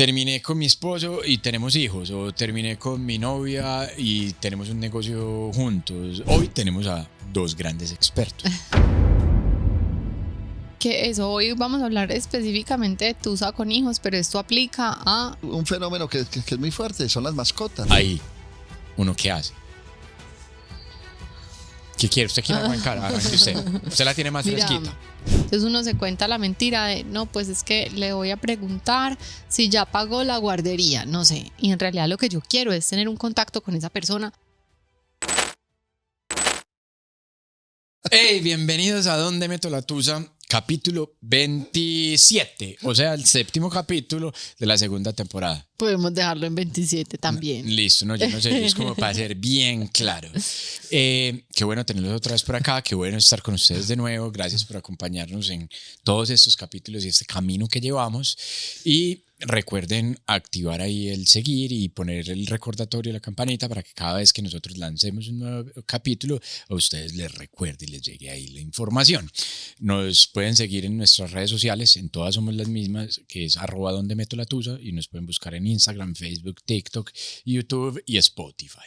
terminé con mi esposo y tenemos hijos, o terminé con mi novia y tenemos un negocio juntos. Hoy tenemos a dos grandes expertos. Que eso, hoy vamos a hablar específicamente de tusa con hijos, pero esto aplica a... Un fenómeno que es muy fuerte, son las mascotas. Ahí, ¿uno qué hace? ¿Qué quiere? ¿Usted quiere arrancar? Arranque usted. Usted la tiene más fresquita. Entonces uno se cuenta la mentira de, no, pues es que le voy a preguntar si ya pagó la guardería, no sé. Y en realidad lo que yo quiero es tener un contacto con esa persona. Hey, bienvenidos a ¿Dónde meto la tusa? Capítulo 27, o sea, el séptimo capítulo de la segunda temporada. Podemos dejarlo en 27 también. Listo, no, yo no sé, es como para ser bien claro. Qué bueno tenerlos otra vez por acá, qué bueno estar con ustedes de nuevo. Gracias por acompañarnos en todos estos capítulos y este camino que llevamos. Y recuerden activar ahí el seguir y poner el recordatorio, la campanita, para que cada vez que nosotros lancemos un nuevo capítulo, a ustedes les recuerde y les llegue ahí la información. Nos pueden seguir en nuestras redes sociales, en todas somos las mismas, que es @dondemetolatusa, y nos pueden buscar en Instagram, Facebook, TikTok, YouTube y Spotify.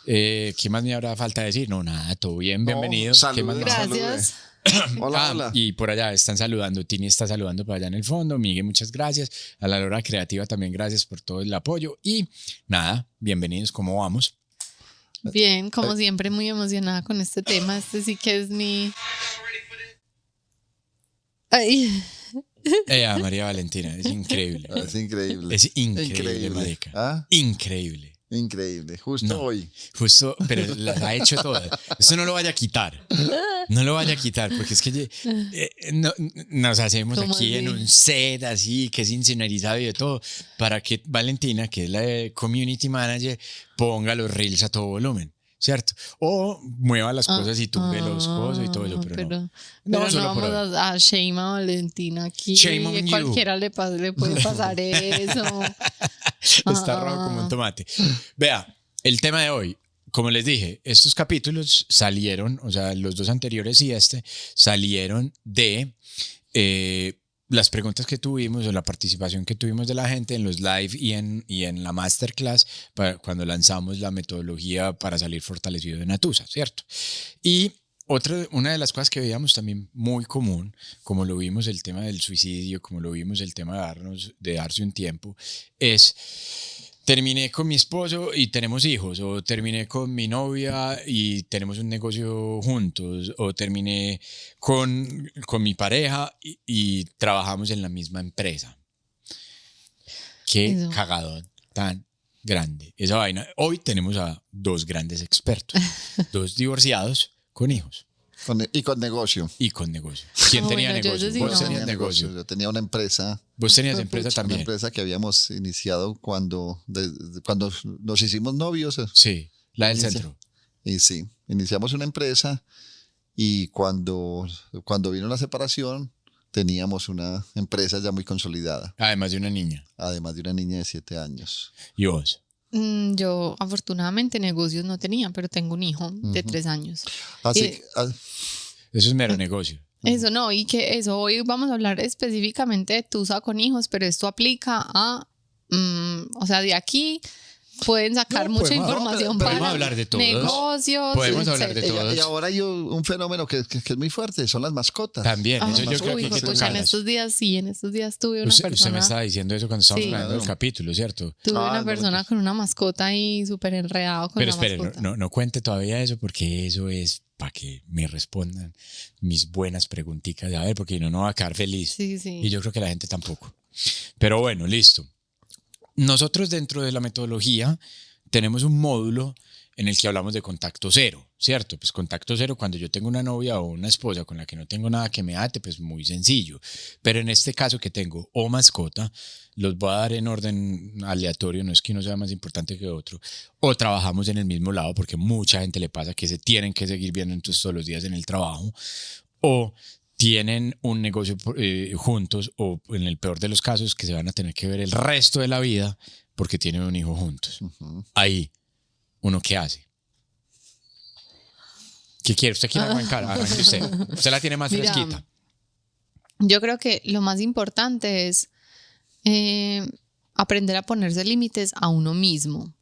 ¿Qué más me habrá falta decir? No, nada, todo bien, bienvenidos. Salude, ¿Qué más? Gracias. Hola, hola. Y por allá están saludando, Tini está saludando por allá en el fondo, Miguel, muchas gracias, a la Lora Creativa también gracias por todo el apoyo y nada, bienvenidos, ¿cómo vamos? Bien, como siempre muy emocionada con este tema, este sí que es mi... Ay. María Valentina, es increíble. Es increíble. Es increíble, marica. ¿Ah? Increíble. Increíble, justo hoy. Justo, pero las ha hecho todas. Eso no lo vaya a quitar. No lo vaya a quitar, porque es que nos hacemos aquí en un set así, que es insonorizado y de todo, para que Valentina, que es la community manager, ponga los reels a todo volumen, ¿cierto? O mueva las cosas y tumbe los cosas y todo eso, pero no solo vamos a shame a Valentina aquí. Shame on you. Cualquiera le puede pasar eso. Está rojo como un tomate. Vea, el tema de hoy, como les dije, estos capítulos salieron, o sea, los dos anteriores y salieron de las preguntas que tuvimos o la participación que tuvimos de la gente en los live y en la masterclass cuando lanzamos la metodología para salir fortalecido de Natusa, ¿cierto? Y una de las cosas que veíamos también muy común, como lo vimos el tema del suicidio, como lo vimos el tema de darse un tiempo, es terminé con mi esposo y tenemos hijos, o terminé con mi novia y tenemos un negocio juntos, o terminé con mi pareja y trabajamos en la misma empresa. Qué cagadón tan grande esa vaina. Hoy tenemos a dos grandes expertos, dos divorciados con hijos. Y con negocio. Y con negocio. ¿Quién tenía negocio? Vos tenías negocio. Yo tenía una empresa. Vos tenías empresa también. Una empresa que habíamos iniciado cuando nos hicimos novios. Sí, la del centro. Y sí, iniciamos una empresa y cuando vino la separación teníamos una empresa ya muy consolidada. Además de una niña. Además de una niña de 7 años. ¿Y vos? Yo afortunadamente negocios no tenía, pero tengo un hijo de 3 años. Así eso es mero negocio. Eso no, y que eso, hoy vamos a hablar específicamente de tusa con hijos, pero esto aplica a, o sea, de aquí pueden sacar mucha información podemos hablar de todos. Negocios, podemos hablar de todos. Y ahora hay un fenómeno que es muy fuerte, son las mascotas. También, eso yo creo que en estos días tuve una persona. Usted me estaba diciendo eso cuando estábamos hablando del capítulo, ¿cierto? Tuve una persona con una mascota ahí súper enredado con la mascota. Pero no cuente todavía eso, porque eso es para que me respondan mis buenas preguntitas. A ver, porque no va a quedar feliz. Sí. Y yo creo que la gente tampoco. Pero bueno, listo. Nosotros dentro de la metodología tenemos un módulo en el que hablamos de contacto cero, ¿cierto? Pues contacto cero, cuando yo tengo una novia o una esposa con la que no tengo nada que me ate, pues muy sencillo. Pero en este caso que tengo o mascota, los voy a dar en orden aleatorio, no es que uno sea más importante que otro, o trabajamos en el mismo lado, porque mucha gente le pasa que se tienen que seguir viendo entonces todos los días en el trabajo, o tienen un negocio juntos, o en el peor de los casos que se van a tener que ver el resto de la vida porque tienen un hijo juntos. Uh-huh. Ahí, ¿uno qué hace? ¿Qué quiere? ¿Usted quiere arrancar? Arranque usted. Usted la tiene más fresquita. Yo creo que lo más importante es aprender a ponerse límites a uno mismo,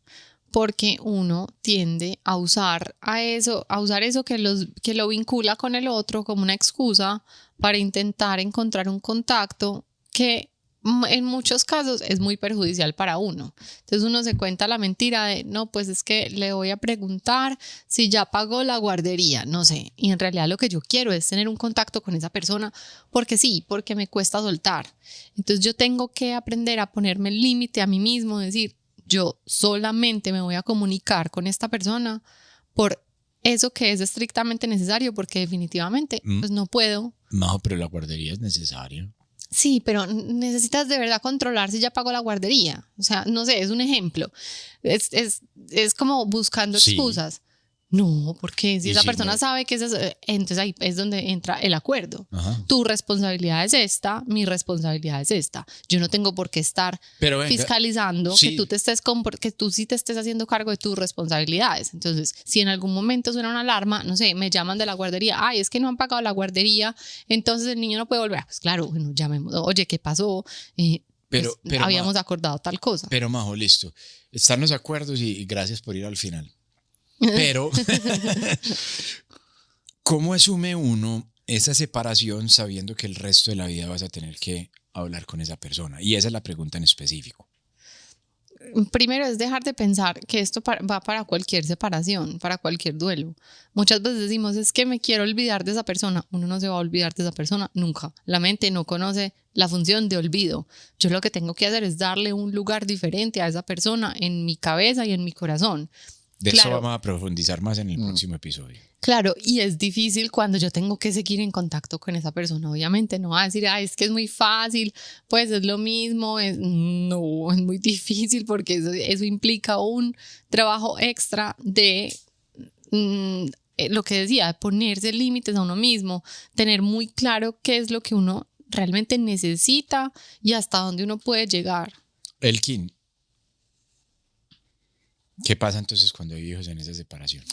porque uno tiende a usar eso que lo vincula con el otro como una excusa para intentar encontrar un contacto que en muchos casos es muy perjudicial para uno. Entonces uno se cuenta la mentira de, no, pues es que le voy a preguntar si ya pagó la guardería, no sé, y en realidad lo que yo quiero es tener un contacto con esa persona porque sí, porque me cuesta soltar. Entonces yo tengo que aprender a ponerme el límite a mí mismo, decir, yo solamente me voy a comunicar con esta persona por eso que es estrictamente necesario, porque definitivamente pues no puedo. No, pero la guardería es necesaria. Sí, pero necesitas de verdad controlar si ya pagó la guardería. O sea, no sé, es un ejemplo. Es como buscando excusas. No, porque si esa persona sabe que entonces ahí es donde entra el acuerdo. Ajá. Tu responsabilidad es esta, mi responsabilidad es esta. Yo no tengo por qué estar fiscalizando que tú sí te estés haciendo cargo de tus responsabilidades. Entonces, si en algún momento suena una alarma, no sé, me llaman de la guardería, ay, es que no han pagado la guardería, entonces el niño no puede volver. Pues claro, bueno, llamemos, oye, ¿qué pasó? Pero habíamos acordado tal cosa. Pero Majo, listo. Están los acuerdos y gracias por ir al final. Pero, ¿cómo asume uno esa separación sabiendo que el resto de la vida vas a tener que hablar con esa persona? Y esa es la pregunta en específico. Primero es dejar de pensar que esto va para cualquier separación, para cualquier duelo. Muchas veces decimos, es que me quiero olvidar de esa persona. Uno no se va a olvidar de esa persona nunca. La mente no conoce la función de olvido. Yo lo que tengo que hacer es darle un lugar diferente a esa persona en mi cabeza y en mi corazón. De eso vamos a profundizar más en el próximo episodio. Claro, y es difícil cuando yo tengo que seguir en contacto con esa persona. Obviamente no va a decir, es que es muy fácil, pues es lo mismo. No, es muy difícil porque eso implica un trabajo extra de lo que decía, de ponerse límites a uno mismo, tener muy claro qué es lo que uno realmente necesita y hasta dónde uno puede llegar. Elkin, ¿qué pasa entonces cuando hay hijos en esa separación?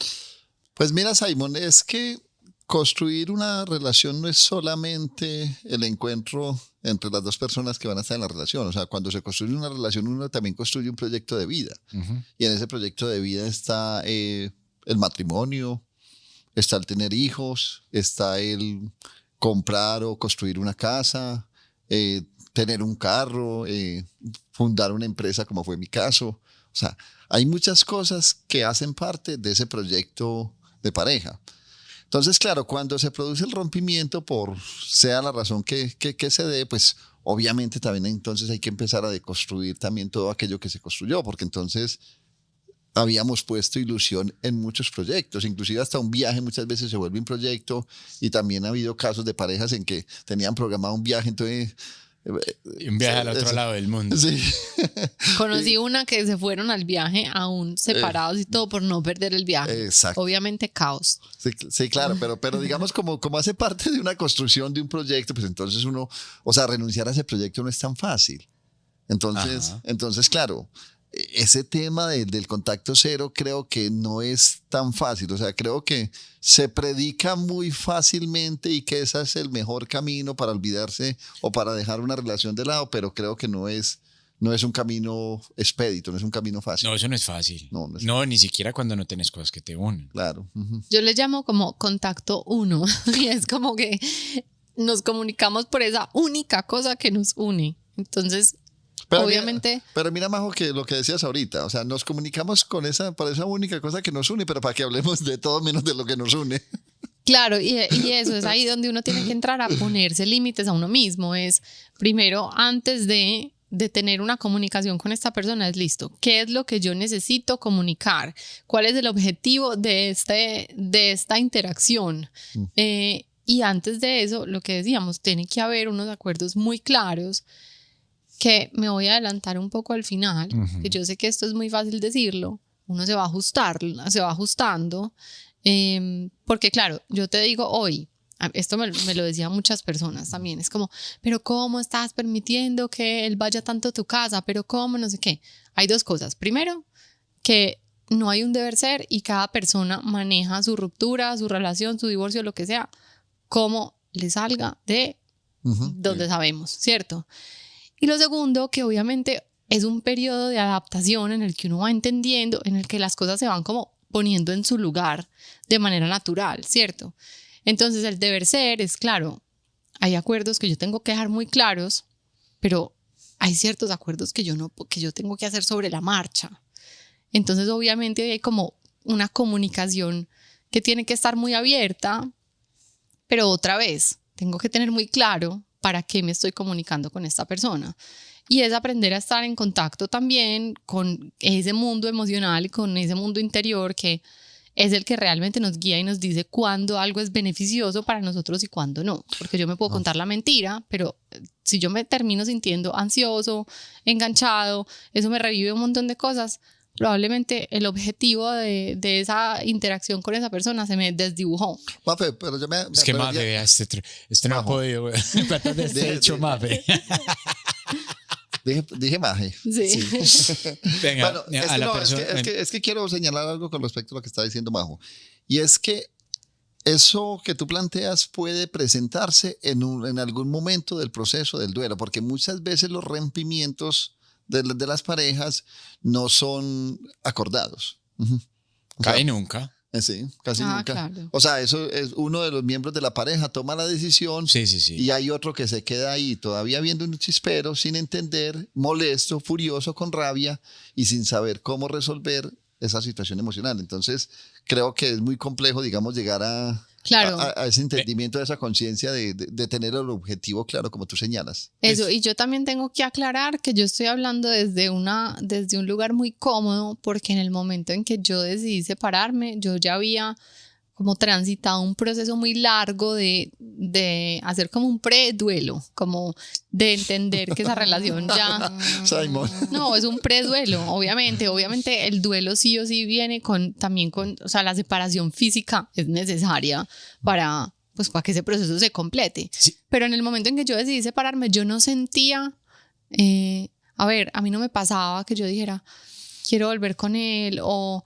Pues mira, Simon, es que construir una relación no es solamente el encuentro entre las dos personas que van a estar en la relación. O sea, cuando se construye una relación, uno también construye un proyecto de vida. Uh-huh. Y en ese proyecto de vida está el matrimonio, está el tener hijos, está el comprar o construir una casa, tener un carro, fundar una empresa como fue mi caso. O sea, hay muchas cosas que hacen parte de ese proyecto de pareja. Entonces, claro, cuando se produce el rompimiento, por sea la razón que se dé, pues obviamente también entonces hay que empezar a deconstruir también todo aquello que se construyó, porque entonces habíamos puesto ilusión en muchos proyectos, inclusive hasta un viaje muchas veces se vuelve un proyecto, y también ha habido casos de parejas en que tenían programado un viaje, entonces... Y un viaje al otro lado del mundo. Sí. Conocí una que se fueron al viaje aún separados y todo por no perder el viaje. Exacto. Obviamente caos. Sí, claro, pero digamos como hace parte de una construcción de un proyecto, pues entonces uno, o sea, renunciar a ese proyecto no es tan fácil. Entonces claro, ese tema del contacto cero creo que no es tan fácil. O sea, creo que se predica muy fácilmente y que ese es el mejor camino para olvidarse o para dejar una relación de lado, pero creo que no es un camino expedito, no es un camino fácil. No, eso no es fácil. No, ni siquiera cuando no tenés cosas que te unen. Claro. Uh-huh. Yo le llamo como contacto uno y es como que nos comunicamos por esa única cosa que nos une. Entonces... Pero obviamente. Pero mira, Majo, que lo que decías ahorita, o sea, nos comunicamos por esa única cosa que nos une, pero para que hablemos de todo menos de lo que nos une. Claro, y eso es ahí donde uno tiene que entrar a ponerse límites a uno mismo. Es primero, antes de tener una comunicación con esta persona, es listo. ¿Qué es lo que yo necesito comunicar? ¿Cuál es el objetivo de esta interacción? Y antes de eso, lo que decíamos, tiene que haber unos acuerdos muy claros, que me voy a adelantar un poco al final, uh-huh. Que yo sé que esto es muy fácil decirlo, uno se va ajustando, porque claro, yo te digo hoy, esto me lo decían muchas personas también, es como, pero ¿cómo estás permitiendo que él vaya tanto a tu casa? Pero ¿cómo? No sé qué. Hay dos cosas. Primero, que no hay un deber ser y cada persona maneja su ruptura, su relación, su divorcio, lo que sea, como le salga de uh-huh. donde sabemos, ¿cierto? Y lo segundo, que obviamente es un periodo de adaptación en el que uno va entendiendo, en el que las cosas se van como poniendo en su lugar de manera natural, ¿cierto? Entonces el deber ser es, claro, hay acuerdos que yo tengo que dejar muy claros, pero hay ciertos acuerdos que yo tengo que hacer sobre la marcha. Entonces obviamente hay como una comunicación que tiene que estar muy abierta, pero otra vez tengo que tener muy claro para qué me estoy comunicando con esta persona. Y es aprender a estar en contacto también con ese mundo emocional y con ese mundo interior que es el que realmente nos guía y nos dice cuándo algo es beneficioso para nosotros y cuándo no. Porque yo me puedo contar la mentira, pero si yo me termino sintiendo ansioso, enganchado, eso me revive un montón de cosas, probablemente el objetivo de esa interacción con esa persona se me desdibujó. Mafe, pero yo me... Es que pero Mafe, ya- vea, este no ha Majo. podido. ¿Cuántas veces te he dicho Mafe? Dije maje. Sí. Venga, Bueno, a la no, persona. es que quiero señalar algo con respecto a lo que está diciendo Majo. Y es que eso que tú planteas puede presentarse en algún momento del proceso del duelo, porque muchas veces los rompimientos de las parejas no son acordados. Ujú. O sea, Cae nunca. sí, casi Ah, nunca. claro. O sea, eso es uno de los miembros de la pareja toma la decisión Sí, sí, sí. y hay otro que se queda ahí todavía viendo un chispero, sin entender, molesto, furioso, con rabia y sin saber cómo resolver esa situación emocional. Entonces, creo que es muy complejo, digamos, llegar Claro. a ese entendimiento, a esa conciencia de tener el objetivo claro, como tú señalas. Eso, y yo también tengo que aclarar que yo estoy hablando desde un lugar muy cómodo, porque en el momento en que yo decidí separarme, yo ya había como transitado un proceso muy largo de hacer como un pre-duelo, como de entender que esa relación ya... Simon. No, es un preduelo, obviamente el duelo sí o sí viene también con, o sea, la separación física es necesaria para que ese proceso se complete. Sí. Pero en el momento en que yo decidí separarme, yo no sentía, a mí no me pasaba que yo dijera, quiero volver con él, o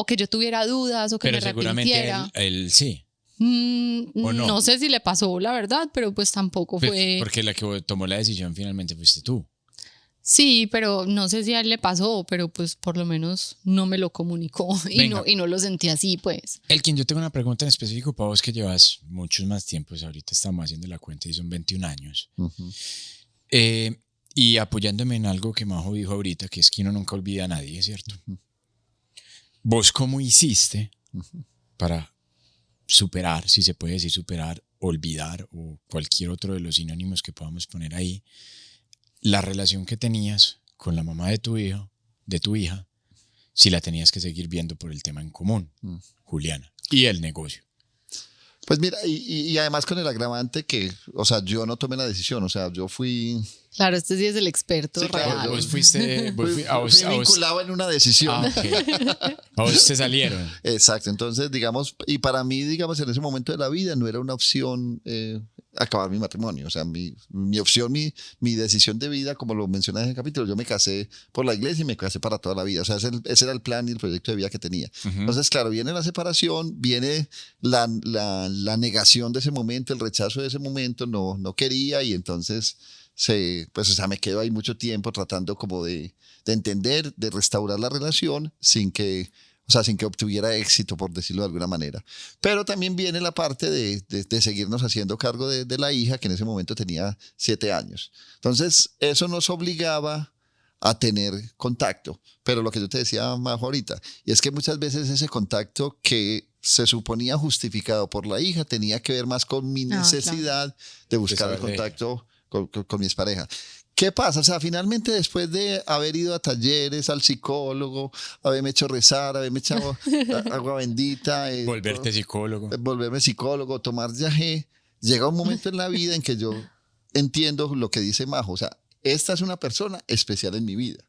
que yo tuviera dudas, o que Pero me seguramente arrepintiera. él sí. ¿O no? No sé si le pasó, la verdad, pero pues tampoco Pues, fue... porque la que tomó la decisión finalmente fuiste tú. Sí, pero no sé si a él le pasó, pero pues por lo menos no me lo comunicó Venga. y no lo sentí así, pues. Elkin, yo tengo una pregunta en específico para vos que llevas muchos más tiempos. Ahorita estamos haciendo la cuenta y son 21 años. Ujú. Y apoyándome en algo que Majo dijo ahorita, que es que uno nunca olvida a nadie, ¿cierto? ¿Vos cómo hiciste para superar, si se puede decir superar, olvidar o cualquier otro de los sinónimos que podamos poner ahí, la relación que tenías con la mamá de tu hijo, de tu hija, si la tenías que seguir viendo por el tema en común, Juliana, y el negocio? Pues mira, y además con el agravante que, o sea, yo no tomé la decisión, o sea, yo fui... Claro, este sí es el experto Sí, claro, real. Vos fuiste, Fui vinculado en una decisión. Ah, ok. A vos te salieron. Exacto, entonces digamos, y para mí, digamos, en ese momento de la vida no era una opción acabar mi matrimonio, o sea, mi opción, mi decisión de vida, como lo mencioné en el capítulo, yo me casé por la iglesia y me casé para toda la vida, o sea, ese era el plan y el proyecto de vida que tenía. Entonces, claro, viene la separación, viene la negación de ese momento, el rechazo de ese momento, no quería y entonces... pues, o sea, me quedo ahí mucho tiempo tratando como de entender, de restaurar la relación sin que obtuviera éxito, por decirlo de alguna manera. Pero también viene la parte de seguirnos haciendo cargo de la hija, que en ese momento tenía 7 años. Entonces, eso nos obligaba a tener contacto. Pero lo que yo te decía, Majo, ahorita, y es que muchas veces ese contacto que se suponía justificado por la hija tenía que ver más con mi necesidad de buscar el contacto con mi expareja. ¿Qué pasa? O sea, finalmente después de haber ido a talleres, al psicólogo, haberme hecho rezar, haberme echado agua bendita, Volverte psicólogo. volverme psicólogo, tomar yagé, llega un momento en la vida en que yo entiendo lo que dice Majo. O sea, esta es una persona especial en mi vida.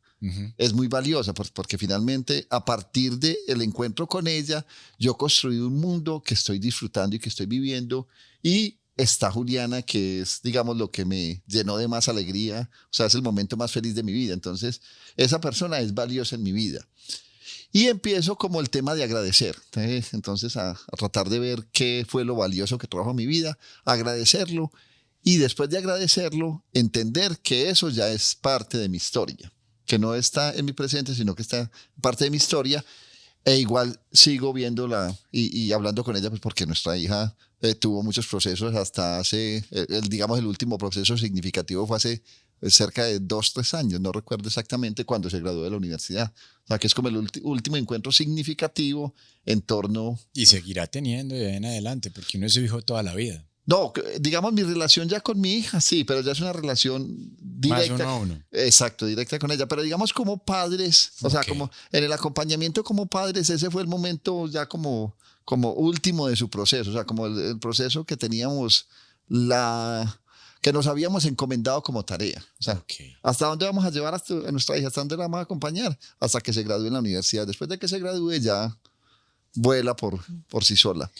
Es muy valiosa porque finalmente a partir del encuentro con ella yo construí un mundo que estoy disfrutando y que estoy viviendo, y está Juliana, que es, digamos, lo que me llenó de más alegría, o sea, es el momento más feliz de mi vida. Entonces, esa persona es valiosa en mi vida. Y empiezo como el tema de agradecer. Entonces, a tratar de ver qué fue lo valioso que trajo a mi vida, agradecerlo, y después de agradecerlo, entender que eso ya es parte de mi historia. que no está en mi presente, sino que está parte de mi historia. E igual sigo viéndola y hablando con ella, pues porque nuestra hija tuvo muchos procesos hasta hace, digamos, el último proceso significativo fue hace cerca de 2-3 años, no recuerdo exactamente cuando se graduó de la universidad. O sea, que es como el último encuentro significativo en torno... Y seguirá teniendo de ahí en adelante, porque uno es su hijo toda la vida. No, digamos, mi relación ya con mi hija, sí, pero ya es una relación directa. Más uno a uno. Exacto, directa con ella. Pero digamos como padres, o sea, como en el acompañamiento como padres, ese fue el momento ya como último de su proceso. O sea, como el proceso que teníamos, que nos habíamos encomendado como tarea. O sea, ¿hasta dónde vamos a llevar a nuestra hija? ¿Hasta dónde la vamos a acompañar? Hasta que se gradúe en la universidad. Después de que se gradúe ya vuela por sí sola.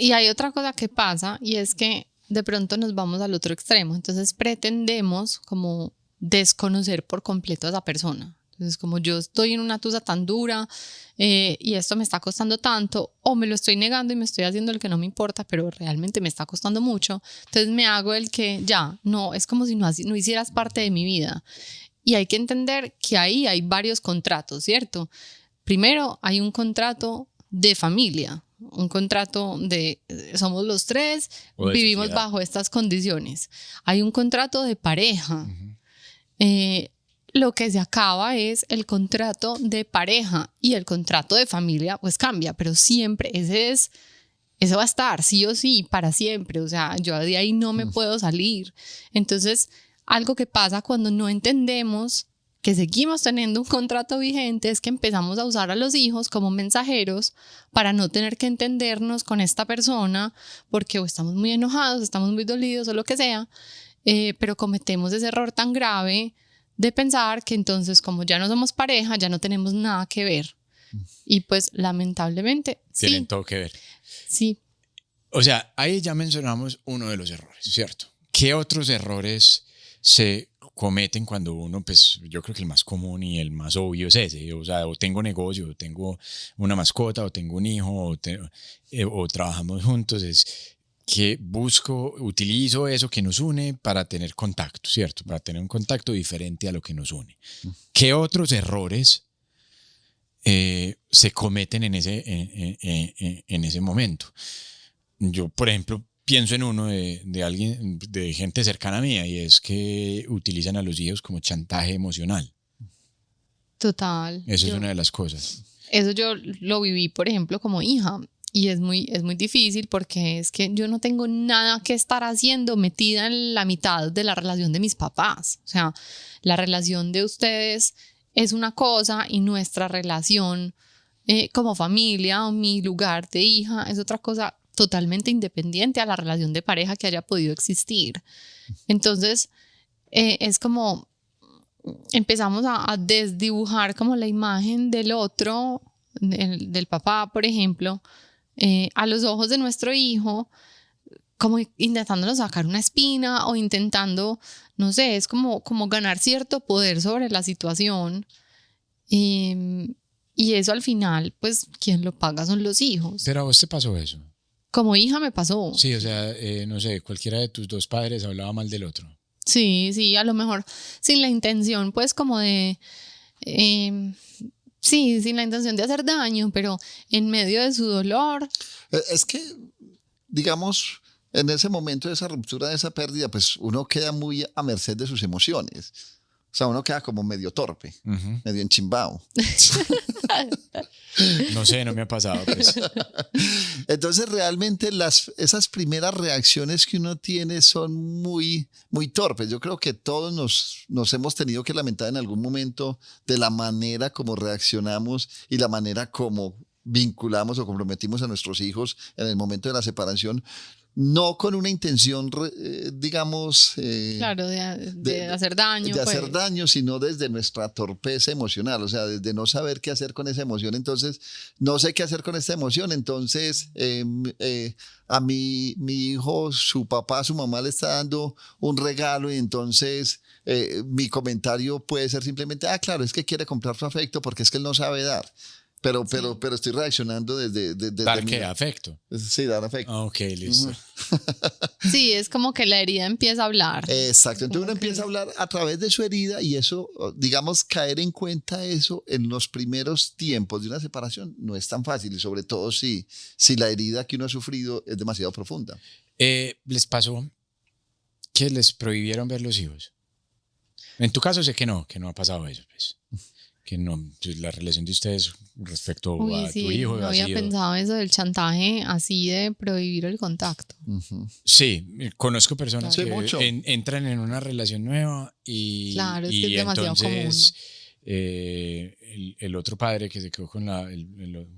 Y hay otra cosa que pasa y es que de pronto nos vamos al otro extremo. Entonces pretendemos como desconocer por completo a esa persona. Entonces como yo estoy en una tusa tan dura y esto me está costando tanto, o me lo estoy negando y me estoy haciendo el que no me importa, pero realmente me está costando mucho. Entonces me hago el que ya, no, es como si no hicieras parte de mi vida. Y hay que entender que ahí hay varios contratos, ¿cierto? Primero hay un contrato de familia. Un contrato de somos los tres, vivimos sociedad bajo estas condiciones. Hay un contrato de pareja. Lo que se acaba es el contrato de pareja y el contrato de familia pues cambia, pero siempre eso va a estar sí o sí para siempre. O sea, yo de ahí no me puedo salir. Entonces, algo que pasa cuando no entendemos que seguimos teniendo un contrato vigente es que empezamos a usar a los hijos como mensajeros para no tener que entendernos con esta persona porque o estamos muy enojados, estamos muy dolidos o lo que sea, pero cometemos ese error tan grave de pensar que entonces como ya no somos pareja, ya no tenemos nada que ver. Y pues lamentablemente tienen sí, todo que ver. Sí. O sea, ahí ya mencionamos uno de los errores, ¿cierto? ¿Qué otros errores se cometen cuando uno, pues yo creo que el más común y el más obvio es ese? O sea, o tengo negocio, o tengo una mascota, o tengo un hijo, o trabajamos juntos, es que utilizo eso que nos une para tener contacto, ¿cierto? Para tener un contacto diferente a lo que nos une. ¿Qué otros errores se cometen en ese momento? Yo, por ejemplo, pienso en uno de alguien, de gente cercana a mí, y es que utilizan a los hijos como chantaje emocional. Total. Eso es una de las cosas. Eso yo lo viví, por ejemplo, como hija. Y es muy difícil porque es que yo no tengo nada que estar haciendo metida en la mitad de la relación de mis papás. O sea, la relación de ustedes es una cosa y nuestra relación como familia o mi lugar de hija es otra cosa totalmente independiente a la relación de pareja que haya podido existir. Entonces, es como empezamos a desdibujar como la imagen del otro, del papá, por ejemplo, a los ojos de nuestro hijo, como intentándonos sacar una espina o intentando, no sé, es como ganar cierto poder sobre la situación. Y eso al final, pues, quien lo paga son los hijos. ¿Pero a vos te pasó eso? Como hija me pasó. Sí, o sea, no sé, cualquiera de tus dos padres hablaba mal del otro. Sí, a lo mejor sin la intención, pues, como de... sí, sin la intención de hacer daño, pero en medio de su dolor. Es que, digamos, en ese momento de esa ruptura, de esa pérdida, pues uno queda muy a merced de sus emociones. O sea, uno queda como medio torpe, medio enchimbado. No sé, no me ha pasado. Pues. Entonces, realmente esas primeras reacciones que uno tiene son muy, muy torpes. Yo creo que todos nos hemos tenido que lamentar en algún momento de la manera como reaccionamos y la manera como vinculamos o comprometimos a nuestros hijos en el momento de la separación. No con una intención, digamos... claro, de hacer daño. De hacer daño, sino desde nuestra torpeza emocional, o sea, desde no saber qué hacer con esa emoción. Entonces, no sé qué hacer con esta emoción. Entonces, a mi hijo, su papá, su mamá le está dando un regalo y entonces mi comentario puede ser simplemente, claro, es que quiere comprar su afecto porque es que él no sabe dar. pero estoy reaccionando desde ¿Dar mi- qué? ¿Afecto? Sí, dar afecto. Ah, ok, listo. Sí, es como que la herida empieza a hablar. Exacto, entonces Como uno que- empieza a hablar a través de su herida y eso, digamos, caer en cuenta eso en los primeros tiempos de una separación no es tan fácil y sobre todo si la herida que uno ha sufrido es demasiado profunda. ¿Les pasó que les prohibieron ver los hijos? En tu caso sé que no ha pasado eso, pues. Que no, pues, la relación de ustedes respecto Uy, a sí, tu hijo no ha había sido... pensado eso del chantaje así de prohibir el contacto. Ujú. Sí, conozco personas Sí, que mucho. entran en una relación nueva y, Claro, es que y es demasiado entonces el otro padre que se quedó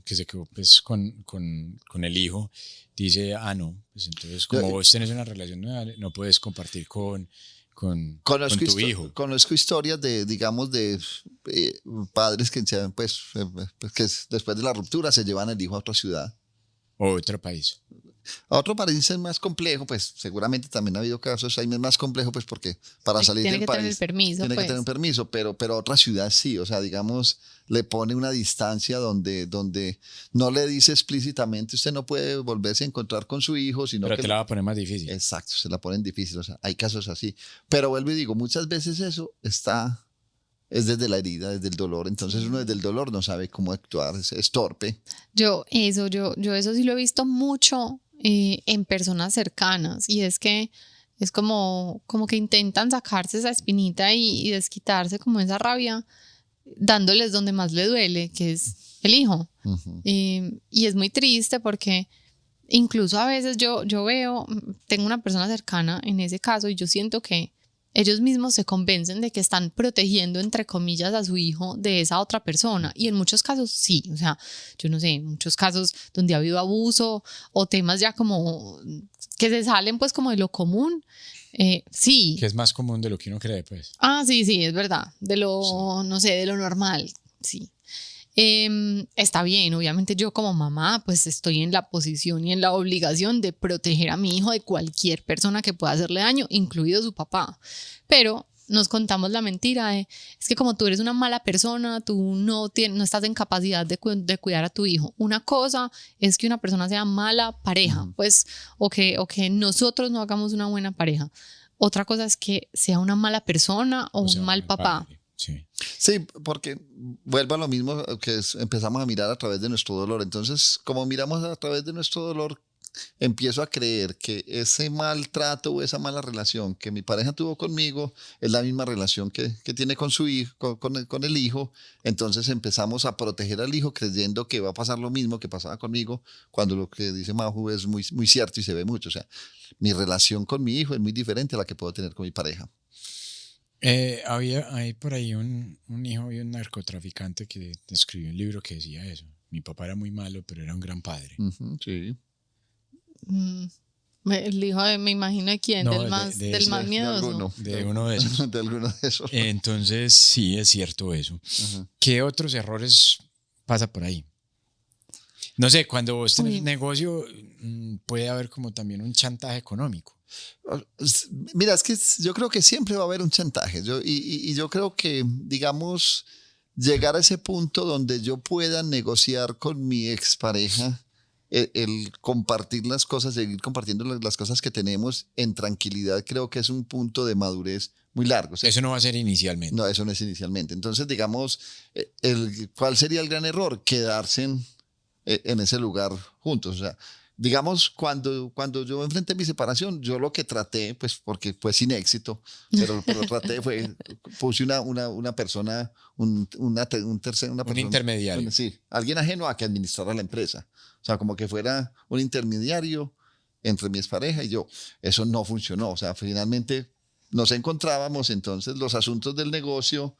que se quedó pues con el hijo dice, no, pues entonces como Yo- vos tenés una relación nueva, no puedes compartir con Conozco, tu hijo. conozco historias de, digamos, de padres que, que después de la ruptura se llevan el hijo a otra ciudad. O otro país. A otro país es más complejo, pues seguramente también ha habido casos, ahí es más complejo, pues porque para salir Tiene del que tener país el permiso, tiene que pues. tener un permiso, pero a otra ciudad sí, o sea, digamos, le pone una distancia donde no le dice explícitamente usted no puede volverse a encontrar con su hijo, sino Pero que te la va a poner más difícil. exacto, se la ponen difícil, o sea, hay casos así, pero vuelvo y digo, muchas veces eso es desde la herida, desde el dolor, entonces uno desde el dolor no sabe cómo actuar, es torpe. Yo eso sí lo he visto mucho en personas cercanas y es que es como que intentan sacarse esa espinita y desquitarse como esa rabia dándoles donde más le duele, que es el hijo. Ujú. Y es muy triste porque incluso a veces yo veo, tengo una persona cercana en ese caso y yo siento que ellos mismos se convencen de que están protegiendo, entre comillas, a su hijo de esa otra persona. Y en muchos casos sí, o sea, yo no sé, en muchos casos donde ha habido abuso o temas ya como que se salen pues como de lo común, sí. Que es más común de lo que uno cree, pues. Sí, es verdad, de lo, no sé, de lo normal, sí. Está bien, obviamente yo como mamá pues estoy en la posición y en la obligación de proteger a mi hijo de cualquier persona que pueda hacerle daño, incluido su papá, pero nos contamos la mentira de, es que como tú eres una mala persona, tú no estás en capacidad de cuidar a tu hijo. Una cosa es que una persona sea mala pareja, pues, o que nosotros no hagamos una buena pareja. Otra cosa es que sea una mala persona o sea, un mal papá. padre. Sí. Sí, porque vuelvo a lo mismo que empezamos a mirar a través de nuestro dolor. Entonces, como miramos a través de nuestro dolor, empiezo a creer que ese maltrato o esa mala relación que mi pareja tuvo conmigo es la misma relación que tiene con su hijo, con el hijo. Entonces empezamos a proteger al hijo creyendo que va a pasar lo mismo que pasaba conmigo, cuando lo que dice Majo es muy, muy cierto y se ve mucho. O sea, mi relación con mi hijo es muy diferente a la que puedo tener con mi pareja. Hay por ahí un hijo de un narcotraficante que escribió un libro que decía eso. Mi papá era muy malo, pero era un gran padre. Ujú, sí. El hijo de, me imagino de quién, No, del más De miedoso. alguno. De uno de esos. De alguno de esos. Entonces, sí, es cierto eso. Ajá. ¿Qué otros errores pasa por ahí? No sé, cuando vos tenés Uy. un negocio, puede haber como también un chantaje económico. Mira, es que yo creo que siempre va a haber un chantaje. Y yo creo que, digamos, llegar a ese punto donde yo pueda negociar con mi expareja el compartir las cosas, seguir compartiendo las cosas que tenemos en tranquilidad, creo que es un punto de madurez muy largo. O sea, Eso no va a ser inicialmente. no, eso no es inicialmente. Entonces, digamos, ¿cuál sería el gran error? Quedarse en ese lugar juntos. O sea, digamos, cuando yo enfrenté mi separación, yo lo que traté, pues porque fue sin éxito, pero traté puse una persona, una persona, intermediario. Sí, alguien ajeno a que administrara la empresa. O sea, como que fuera un intermediario entre mi expareja y yo. Eso no funcionó. O sea, finalmente nos encontrábamos, entonces los asuntos del negocio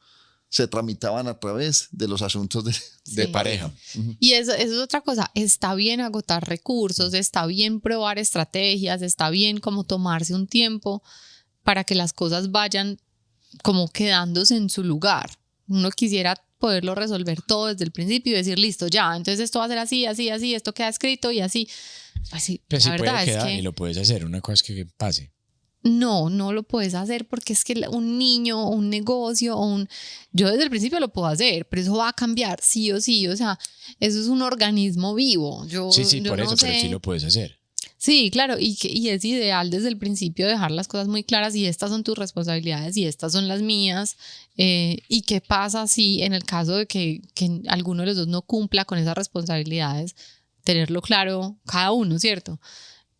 se tramitaban a través de los asuntos de Sí. pareja. Y eso es otra cosa, está bien agotar recursos, está bien probar estrategias, está bien como tomarse un tiempo para que las cosas vayan como quedándose en su lugar. Uno quisiera poderlo resolver todo desde el principio y decir, listo, ya, entonces esto va a ser así, así, así, esto queda escrito y así. Pues sí, Pues sí la puede verdad es quedar que y lo puedes hacer. Una cosa es que pase. no lo puedes hacer porque es que un niño o un negocio yo desde el principio lo puedo hacer, pero eso va a cambiar sí o sí, o sea, eso es un organismo vivo. Sí, Yo por no eso, sé. pero sí lo puedes hacer. Sí, claro, y es ideal desde el principio dejar las cosas muy claras y estas son tus responsabilidades y estas son las mías. Y qué pasa si en el caso de que alguno de los dos no cumpla con esas responsabilidades, tenerlo claro cada uno, ¿cierto?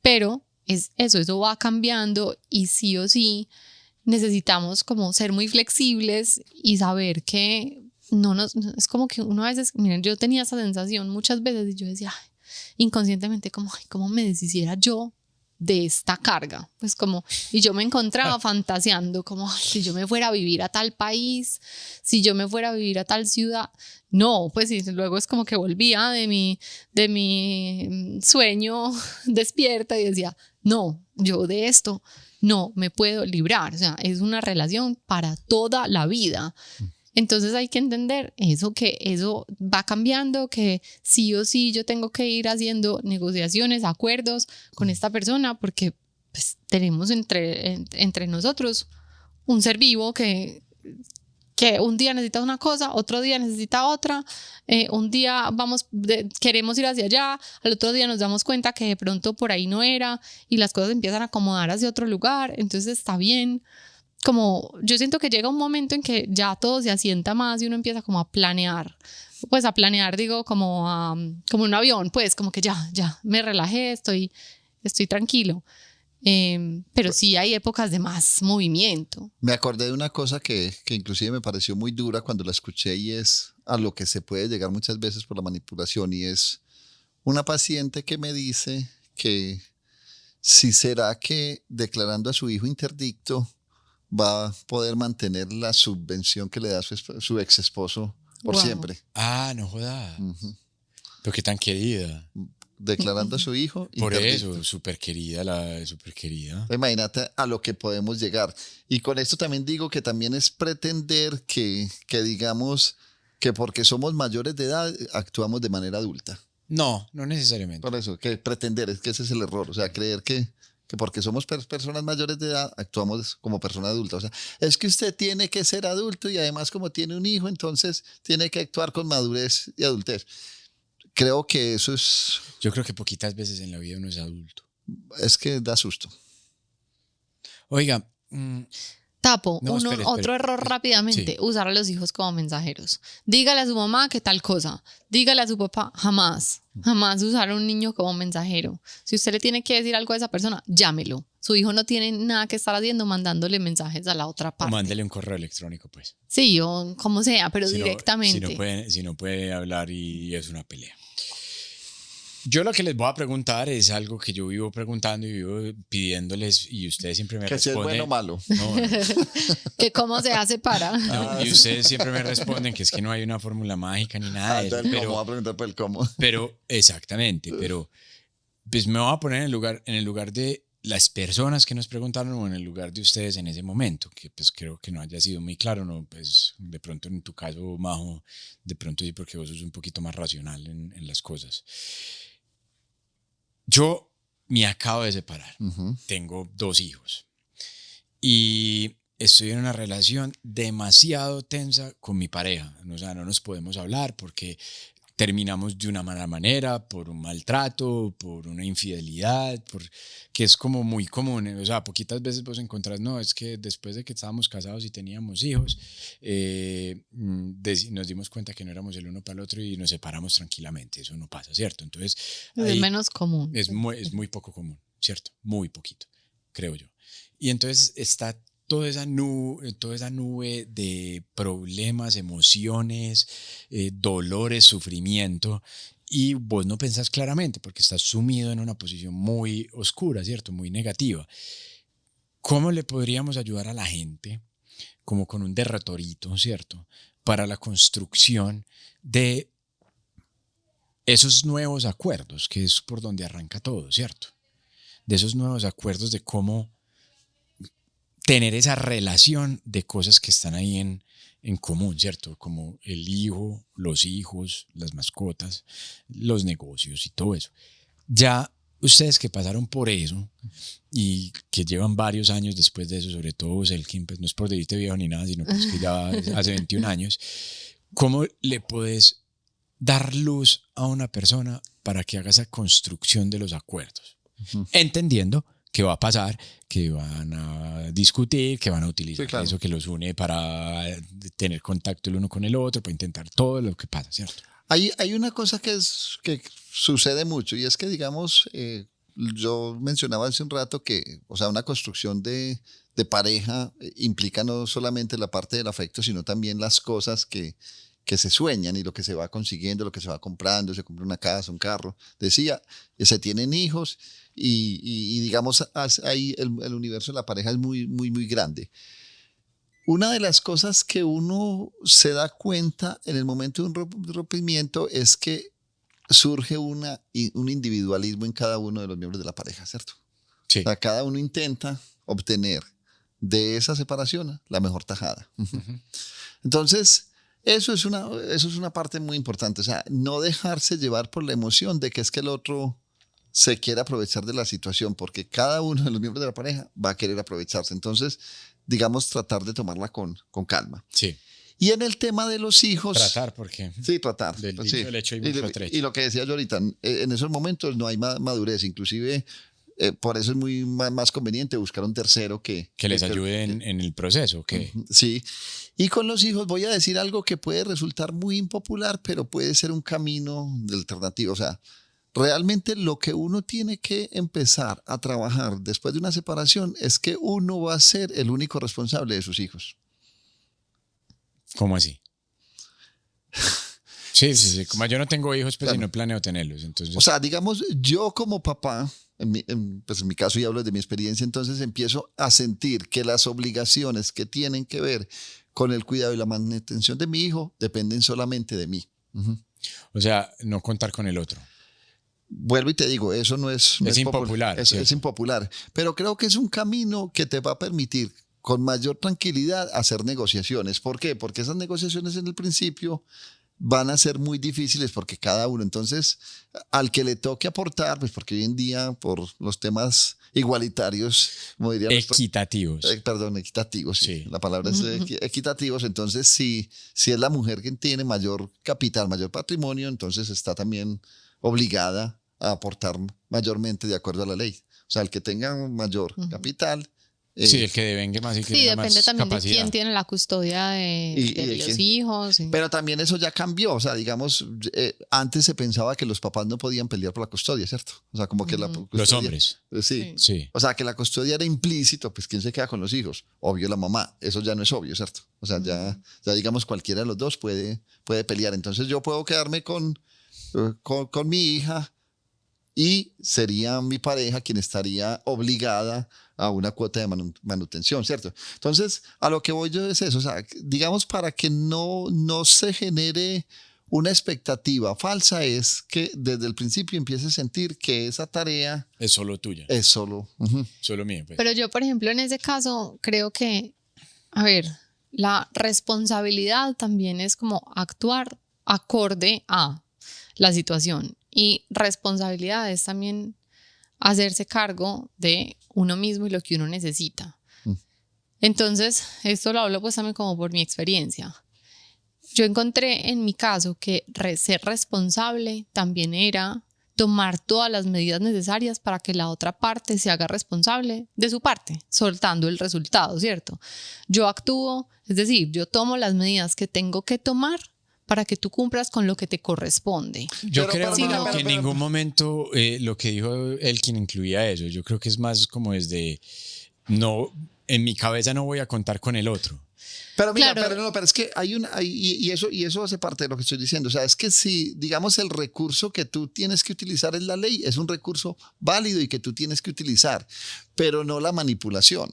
Pero eso va cambiando y sí o sí necesitamos como ser muy flexibles y saber que es como que uno a veces, miren, yo tenía esa sensación muchas veces y yo decía, ay, inconscientemente como, ay, ¿cómo me deshiciera yo de esta carga? Pues como, y yo me encontraba fantaseando como, ay, si yo me fuera a vivir a tal país, si yo me fuera a vivir a tal ciudad. No, pues y luego es como que volvía de mi sueño despierta y decía, no, yo de esto no me puedo librar. O sea, es una relación para toda la vida. Entonces hay que entender eso, que eso va cambiando, que sí o sí yo tengo que ir haciendo negociaciones, acuerdos con esta persona, porque pues, tenemos entre nosotros un ser vivo que un día necesita una cosa, otro día necesita otra, un día queremos ir hacia allá, al otro día nos damos cuenta que de pronto por ahí no era y las cosas empiezan a acomodar hacia otro lugar, entonces está bien. Como yo siento que llega un momento en que ya todo se asienta más y uno empieza como a planear, pues a planear digo como un avión, pues como que ya me relajé, estoy tranquilo. Pero sí hay épocas de más movimiento. Me acordé de una cosa que inclusive me pareció muy dura cuando la escuché y es a lo que se puede llegar muchas veces por la manipulación, y es una paciente que me dice que si será que declarando a su hijo interdicto va a poder mantener la subvención que le da su ex esposo por siempre. Ah, no joda. Pero qué tan querida. Declarando a su hijo por interdicto. eso, súper querida, súper querida. Imagínate a lo que podemos llegar. Y con esto también digo que también es pretender que digamos que porque somos mayores de edad actuamos de manera adulta. No necesariamente. Por eso, que pretender, es que ese es el error. O sea, creer que porque somos personas mayores de edad actuamos como persona adulta. O sea, es que usted tiene que ser adulto y además como tiene un hijo, entonces tiene que actuar con madurez y adultez. Creo que eso es... Yo creo que poquitas veces en la vida uno es adulto. Es que da susto. Oiga. Tapo, No, espere. Otro error rápidamente, sí. Usar a los hijos como mensajeros. Dígale a su mamá que tal cosa, dígale a su papá, jamás usar a un niño como mensajero. Si usted le tiene que decir algo a esa persona, llámelo. Su hijo no tiene nada que estar haciendo mandándole mensajes a la otra parte. O mándele un correo electrónico, pues. Sí, o como sea, pero directamente. Si no puede hablar y es una pelea. Yo lo que les voy a preguntar es algo que yo vivo preguntando y vivo pidiéndoles y ustedes siempre me responden. Que si es bueno o malo. No. Que cómo se hace para. Y ustedes siempre me responden que es que no hay una fórmula mágica ni nada de eso. Pero voy a preguntar por el cómo. Pero, exactamente, pero pues me voy a poner en el lugar de las personas que nos preguntaron o en el lugar de ustedes en ese momento, que pues creo que no haya sido muy claro, ¿no? Pues de pronto en tu caso, Majo, de pronto sí, porque vos sos un poquito más racional en las cosas. Yo me acabo de separar, tengo 2 hijos y estoy en una relación demasiado tensa con mi pareja, o sea, no nos podemos hablar porque terminamos de una mala manera, por un maltrato, por una infidelidad, que es como muy común, o sea, poquitas veces vos encontrás, no, es que después de que estábamos casados y teníamos hijos, nos dimos cuenta que no éramos el uno para el otro y nos separamos tranquilamente, eso no pasa, ¿cierto? Entonces, es menos común. Es muy poco común, ¿cierto? Muy poquito, creo yo. Y entonces está toda esa nube de problemas, emociones, dolores, sufrimiento, y vos no pensás claramente porque estás sumido en una posición muy oscura, ¿cierto? Muy negativa. ¿Cómo le podríamos ayudar a la gente, como con un derrotorito, ¿cierto? Para la construcción de esos nuevos acuerdos, que es por donde arranca todo, ¿cierto? De esos nuevos acuerdos de cómo tener esa relación de cosas que están ahí en común, ¿cierto? Como el hijo, los hijos, las mascotas, los negocios y todo eso. Ya ustedes que pasaron por eso y que llevan varios años después de eso, sobre todo vos, Elkin, pues no es por decirte viejo ni nada, sino pues que ya hace 21 años, ¿cómo le puedes dar luz a una persona para que haga esa construcción de los acuerdos? Entendiendo que va a pasar, que van a discutir, que van a utilizar eso que los une para tener contacto el uno con el otro, para intentar todo lo que pasa, ¿cierto? Hay una cosa que sucede mucho, y es que, digamos, yo mencionaba hace un rato que, o sea, una construcción de pareja implica no solamente la parte del afecto, sino también las cosas que se sueñan y lo que se va consiguiendo, lo que se va comprando, se compra una casa, un carro. Decía, se tienen hijos y digamos, ahí el universo de la pareja es muy, muy, muy grande. Una de las cosas que uno se da cuenta en el momento de un rompimiento es que surge un individualismo en cada uno de los miembros de la pareja, ¿cierto? Sí. O sea, cada uno intenta obtener de esa separación la mejor tajada. Entonces, eso es una parte muy importante. O sea, no dejarse llevar por la emoción de que es que el otro se quiere aprovechar de la situación, porque cada uno de los miembros de la pareja va a querer aprovecharse. Entonces, digamos, tratar de tomarla con calma. Sí. Y en el tema de los hijos... Tratar, porque... Sí, tratar. Del pues, dicho al hecho hay mucho trecho. Y lo que decía yo ahorita, en esos momentos no hay madurez. Inclusive, por eso es muy más conveniente buscar un tercero que les ayude en el proceso. ¿Okay? Sí. Y con los hijos voy a decir algo que puede resultar muy impopular, pero puede ser un camino de alternativa. O sea, realmente lo que uno tiene que empezar a trabajar después de una separación es que uno va a ser el único responsable de sus hijos. ¿Cómo así? Sí. Como yo no tengo hijos, pues, claro, y no planeo tenerlos. Entonces... O sea, digamos, yo como papá, pues en mi caso, y hablo de mi experiencia, entonces empiezo a sentir que las obligaciones que tienen que ver con el cuidado y la manutención de mi hijo dependen solamente de mí. O sea, no contar con el otro. Vuelvo y te digo, eso no es impopular. Es impopular, pero creo que es un camino que te va a permitir con mayor tranquilidad hacer negociaciones. ¿Por qué? Porque esas negociaciones en el principio van a ser muy difíciles porque cada uno, entonces, al que le toque aportar, pues porque hoy en día por los temas igualitarios, como dirían equitativos. Equitativos, sí. La palabra es equitativos, entonces si es la mujer que tiene mayor capital, mayor patrimonio, entonces está también obligada a aportar mayormente de acuerdo a la ley. O sea, el que tenga un mayor capital. Sí, el que devengue más y que tenga más depende también capacidad. de quién tiene la custodia de los hijos. Pero también eso ya cambió. O sea, digamos, antes se pensaba que los papás no podían pelear por la custodia, ¿cierto? O sea, como que la custodia, los hombres. Sí. O sea, que la custodia era implícito, pues ¿quién se queda con los hijos? Obvio la mamá. Eso ya no es obvio, ¿cierto? O sea, ya digamos, cualquiera de los dos puede pelear. Entonces yo puedo quedarme con mi hija y sería mi pareja quien estaría obligada a una cuota de manutención, ¿cierto? Entonces, a lo que voy yo es eso, o sea, digamos, para que no se genere una expectativa falsa, es que desde el principio empieces a sentir que esa tarea es solo tuya. Es solo mía. Pues. Pero yo, por ejemplo, en ese caso, creo que, a ver, la responsabilidad también es como actuar acorde a la situación, y responsabilidad es también hacerse cargo de uno mismo y lo que uno necesita. Entonces, esto lo hablo pues también como por mi experiencia. Yo encontré en mi caso que ser responsable también era tomar todas las medidas necesarias para que la otra parte se haga responsable de su parte, soltando el resultado, ¿cierto? Yo actúo, es decir, yo tomo las medidas que tengo que tomar para que tú cumplas con lo que te corresponde. Yo creo que en ningún momento lo que dijo Elkin incluía eso. Yo creo que es más como desde, no, en mi cabeza no voy a contar con el otro. Pero mira, claro. pero es que y eso hace parte de lo que estoy diciendo. O sea, es que si, digamos, el recurso que tú tienes que utilizar es la ley, es un recurso válido y que tú tienes que utilizar, pero no la manipulación.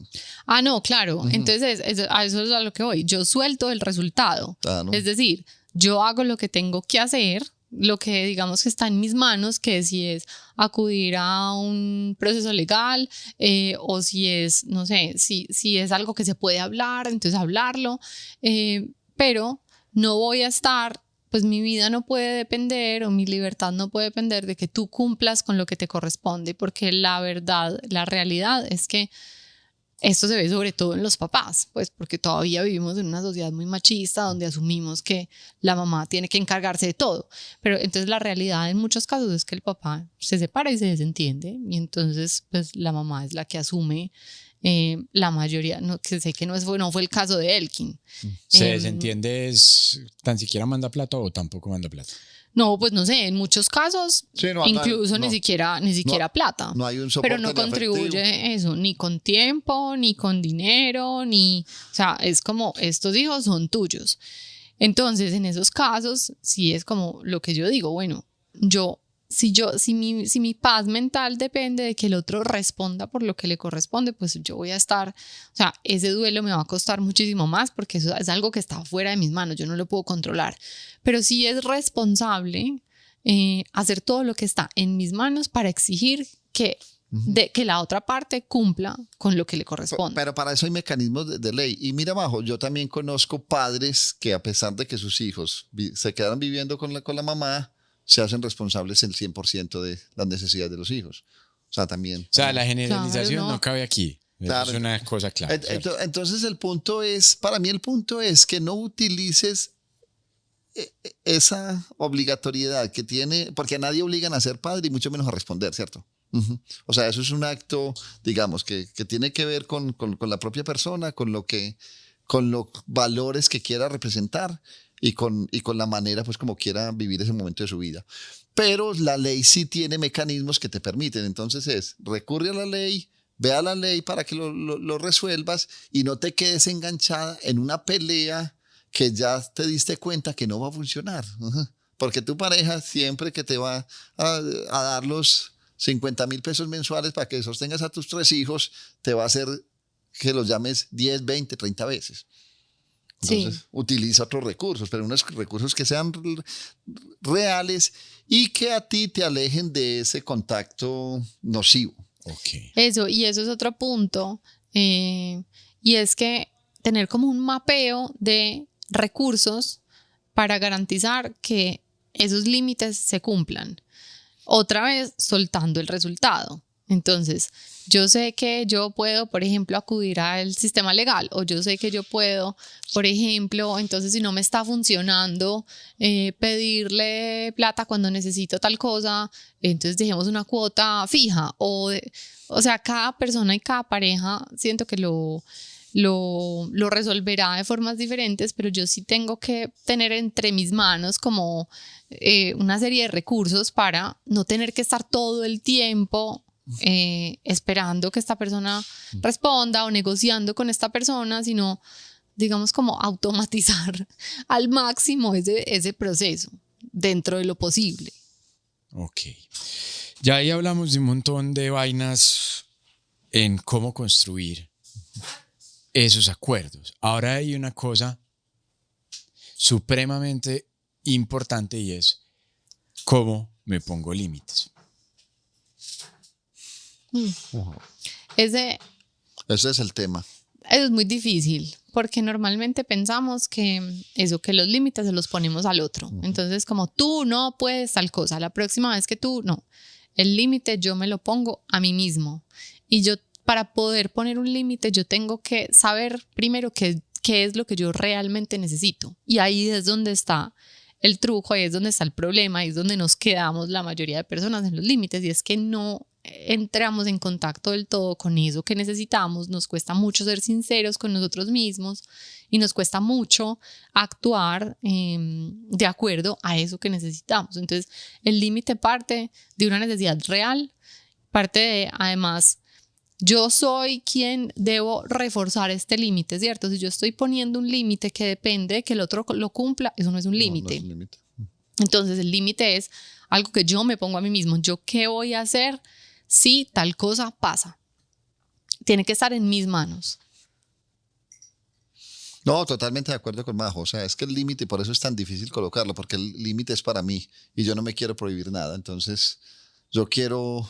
No, claro. Entonces, a eso es a lo que voy. Yo suelto el resultado. ¿No? Es decir, yo hago lo que tengo que hacer, lo que digamos que está en mis manos, que si es acudir a un proceso legal o si es, no sé, si es algo que se puede hablar, entonces hablarlo, pero no voy a estar pues mi vida no puede depender o mi libertad no puede depender de que tú cumplas con lo que te corresponde, porque la verdad, la realidad es que esto se ve sobre todo en los papás, pues porque todavía vivimos en una sociedad muy machista donde asumimos que la mamá tiene que encargarse de todo. Pero entonces la realidad en muchos casos es que el papá se separa y se desentiende y entonces pues la mamá es la que asume la mayoría, no, que sé que no fue el caso de Elkin. ¿Se desentiende es tan siquiera manda plata o tampoco manda plata? No, pues no sé, en muchos casos Sí, incluso ni siquiera plata. No hay un soporte pero no contribuye eso, ni con tiempo, ni con dinero, o sea, es como estos hijos son tuyos. Entonces, en esos casos, sí es como lo que yo digo, bueno, si mi paz mental depende de que el otro responda por lo que le corresponde, pues yo voy a estar, o sea, ese duelo me va a costar muchísimo más porque eso es algo que está fuera de mis manos, yo no lo puedo controlar. Pero sí es responsable hacer todo lo que está en mis manos para exigir que la otra parte cumpla con lo que le corresponde. Pero para eso hay mecanismos de ley. Y mira, Majo, yo también conozco padres que a pesar de que sus hijos se quedaron viviendo con la mamá, se hacen responsables el 100% de las necesidades de los hijos. O sea, también. O sea, la generalización Claro, no cabe aquí. Claro. Es una cosa clara. Entonces para mí el punto es que no utilices esa obligatoriedad que tiene, porque a nadie obligan a ser padre y mucho menos a responder, ¿cierto? O sea, eso es un acto, digamos, que tiene que ver con la propia persona, con los valores que quiera representar y con la manera, pues, como quiera vivir ese momento de su vida. Pero la ley sí tiene mecanismos que te permiten. Entonces recurre a la ley, ve a la ley para que lo resuelvas y no te quedes enganchada en una pelea que ya te diste cuenta que no va a funcionar. Porque tu pareja siempre que te va a dar los 50,000 pesos mensuales para que sostengas a tus 3 hijos, te va a hacer que los llames 10, 20, 30 veces. Entonces, utiliza otros recursos, pero unos recursos que sean reales y que a ti te alejen de ese contacto nocivo. Okay. Eso es otro punto. Y es que tener como un mapeo de recursos para garantizar que esos límites se cumplan. Otra vez, soltando el resultado. Entonces, yo sé que yo puedo, por ejemplo, acudir al sistema legal, o yo sé que yo puedo, por ejemplo, entonces si no me está funcionando, pedirle plata cuando necesito tal cosa, entonces dejemos una cuota fija. O sea, cada persona y cada pareja siento que lo resolverá de formas diferentes, pero yo sí tengo que tener entre mis manos como una serie de recursos para no tener que estar todo el tiempo esperando que esta persona responda o negociando con esta persona, sino digamos como automatizar al máximo ese proceso dentro de lo posible. Ok. Ya ahí hablamos de un montón de vainas en cómo construir esos acuerdos. Ahora hay una cosa supremamente importante y es cómo me pongo límites. Ese es el tema. Eso es muy difícil porque normalmente pensamos que los límites se los ponemos al otro. Entonces como tú no puedes tal cosa, la próxima vez que tú no. El límite yo me lo pongo a mí mismo y yo para poder poner un límite yo tengo que saber primero qué es lo que yo realmente necesito y ahí es donde está el truco, ahí es donde está el problema, ahí es donde nos quedamos la mayoría de personas en los límites y es que no entramos en contacto del todo con eso que necesitamos, nos cuesta mucho ser sinceros con nosotros mismos y nos cuesta mucho actuar de acuerdo a eso que necesitamos. Entonces el límite parte de una necesidad real, parte de además yo soy quien debo reforzar este límite, ¿cierto? Si yo estoy poniendo un límite que depende de que el otro lo cumpla, eso no es un límite. No es un límite. Entonces el límite es algo que yo me pongo a mí mismo. ¿Yo qué voy a hacer si tal cosa pasa? Tiene que estar en mis manos. No, totalmente de acuerdo con Majo. O sea, es que el límite, por eso es tan difícil colocarlo, porque el límite es para mí y yo no me quiero prohibir nada. Entonces, yo quiero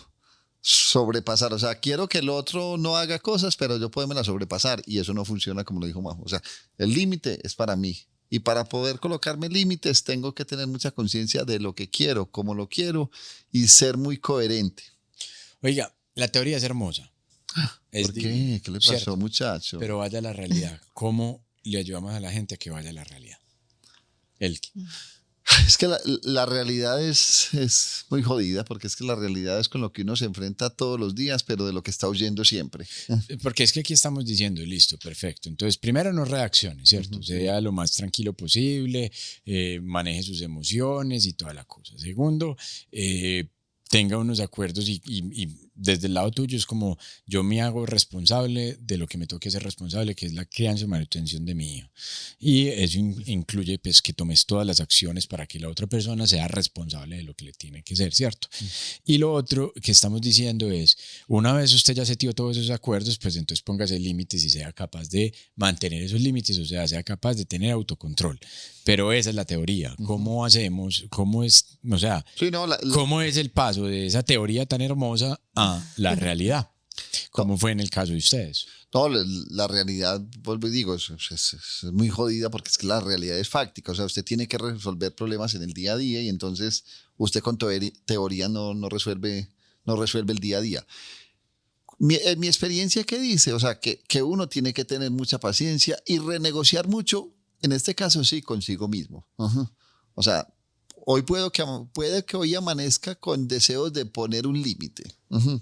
sobrepasar. O sea, quiero que el otro no haga cosas, pero yo podérmela sobrepasar y eso no funciona como lo dijo Majo. O sea, el límite es para mí Y para poder colocarme límites tengo que tener mucha conciencia de lo que quiero, cómo lo quiero y ser muy coherente. Oiga, la teoría es hermosa. ¿Por qué? ¿Qué le pasó, ¿cierto? muchacho? Pero vaya a la realidad. ¿Cómo le ayudamos a la gente a que vaya a la realidad? Es que la realidad es muy jodida, porque es que la realidad es con lo que uno se enfrenta todos los días, pero de lo que está huyendo siempre. Porque es que aquí estamos diciendo, listo, perfecto. Entonces, primero no reaccione, ¿cierto? Sea lo más tranquilo posible, maneje sus emociones y toda la cosa. Segundo, tenga unos acuerdos y desde el lado tuyo es como yo me hago responsable de lo que me toque ser responsable, que es la crianza y manutención de mi hijo. Y eso incluye pues que tomes todas las acciones para que la otra persona sea responsable de lo que le tiene que ser, ¿cierto? Y lo otro que estamos diciendo es, una vez usted ya setió todos esos acuerdos, pues entonces póngase límites y sea capaz de mantener esos límites, o sea capaz de tener autocontrol. Pero esa es la teoría. ¿Cómo hacemos? ¿Cómo es? O sea, Sí, no, ¿cómo es el paso de esa teoría tan hermosa a la realidad? ¿Cómo fue en el caso de ustedes? no, la realidad, vuelvo y digo, es muy jodida porque es que la realidad es fáctica. O sea, usted tiene que resolver problemas en el día a día y entonces usted con teoría no resuelve el día a día. Mi experiencia, ¿qué dice? O sea, que uno tiene que tener mucha paciencia y renegociar mucho, en este caso sí, consigo mismo. Ajá. O sea, puede que hoy amanezca con deseos de poner un límite. Ajá.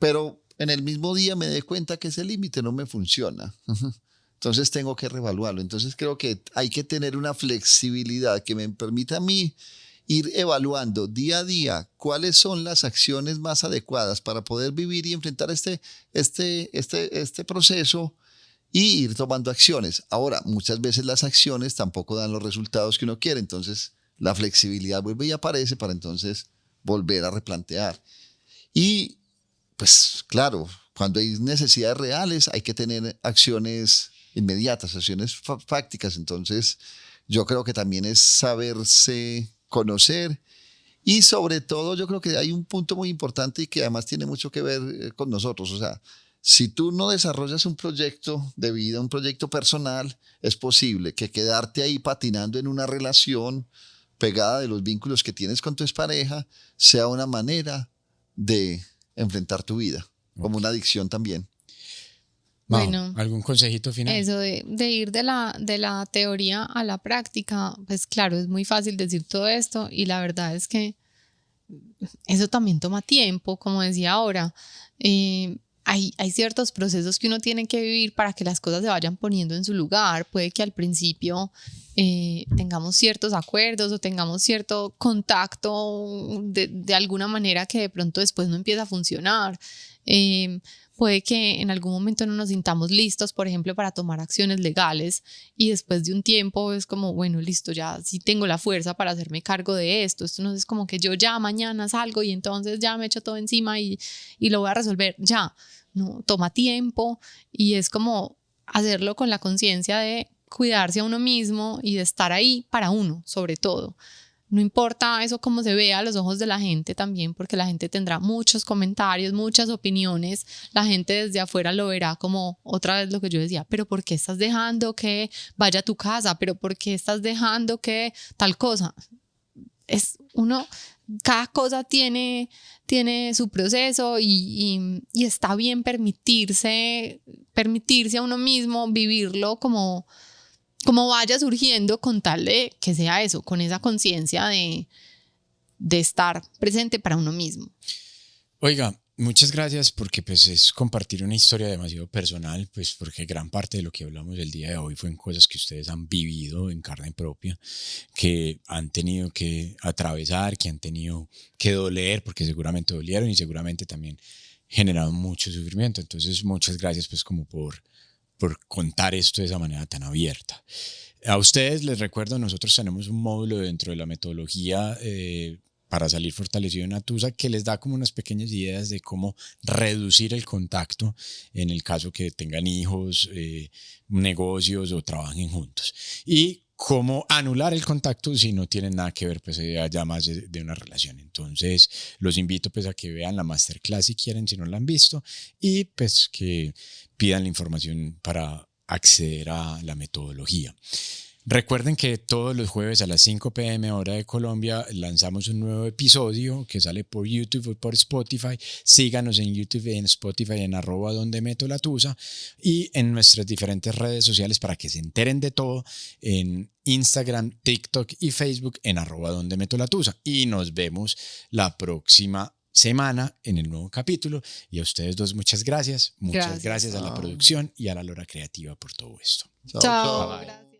Pero en el mismo día me doy cuenta que ese límite no me funciona. Ajá. Entonces tengo que reevaluarlo. Entonces creo que hay que tener una flexibilidad que me permita a mí ir evaluando día a día cuáles son las acciones más adecuadas para poder vivir y enfrentar este proceso y ir tomando acciones. Ahora, muchas veces las acciones tampoco dan los resultados que uno quiere, entonces la flexibilidad vuelve y aparece para entonces volver a replantear. Y pues claro, cuando hay necesidades reales hay que tener acciones inmediatas, acciones fácticas. Entonces yo creo que también es saberse conocer y sobre todo yo creo que hay un punto muy importante y que además tiene mucho que ver con nosotros. O sea, si tú no desarrollas un proyecto de vida, un proyecto personal, es posible que quedarte ahí patinando en una relación pegada de los vínculos que tienes con tu expareja sea una manera de enfrentar tu vida, como una adicción también. Bueno, ¿algún consejito final? eso de ir de la teoría a la práctica, pues claro, es muy fácil decir todo esto y la verdad es que eso también toma tiempo, como decía ahora. Hay ciertos procesos que uno tiene que vivir para que las cosas se vayan poniendo en su lugar. Puede que al principio tengamos ciertos acuerdos o tengamos cierto contacto de alguna manera que de pronto después no empieza a funcionar. Puede que en algún momento no nos sintamos listos, por ejemplo, para tomar acciones legales y después de un tiempo es como, bueno, listo, ya sí tengo la fuerza para hacerme cargo de esto. Esto no es como que yo ya mañana salgo y entonces ya me echo todo encima y lo voy a resolver ya. No, toma tiempo y es como hacerlo con la conciencia de cuidarse a uno mismo y de estar ahí para uno, sobre todo. No importa eso cómo se vea a los ojos de la gente también, porque la gente tendrá muchos comentarios, muchas opiniones. La gente desde afuera lo verá como otra vez lo que yo decía, pero ¿por qué estás dejando que vaya a tu casa? ¿Pero por qué estás dejando que tal cosa? Cada cosa tiene su proceso y está bien permitirse a uno mismo vivirlo como vaya surgiendo con tal de que sea eso, con esa conciencia de estar presente para uno mismo. Oiga, muchas gracias porque pues es compartir una historia demasiado personal, pues porque gran parte de lo que hablamos el día de hoy fue en cosas que ustedes han vivido en carne propia, que han tenido que atravesar, que han tenido que doler, porque seguramente dolieron y seguramente también generaron mucho sufrimiento. Entonces, muchas gracias pues como por contar esto de esa manera tan abierta. A ustedes les recuerdo, nosotros tenemos un módulo dentro de la metodología para salir fortalecido en Natusa que les da como unas pequeñas ideas de cómo reducir el contacto en el caso que tengan hijos, negocios o trabajen juntos. Y cómo anular el contacto si no tienen nada que ver, pues ya más de una relación. Entonces los invito pues a que vean la masterclass si quieren, si no la han visto, y pues que pidan la información para acceder a la metodología. Recuerden que todos los jueves a las 5 p.m. hora de Colombia lanzamos un nuevo episodio que sale por YouTube o por Spotify. Síganos en YouTube y en Spotify en @dondemetolatusa y en nuestras diferentes redes sociales para que se enteren de todo en Instagram, TikTok y Facebook en @dondemetolatusa. Y nos vemos la próxima semana en el nuevo capítulo. Y a ustedes dos muchas gracias. Muchas gracias a la producción y a la Lora Creativa por todo esto. Chao, Chao. chao. Gracias.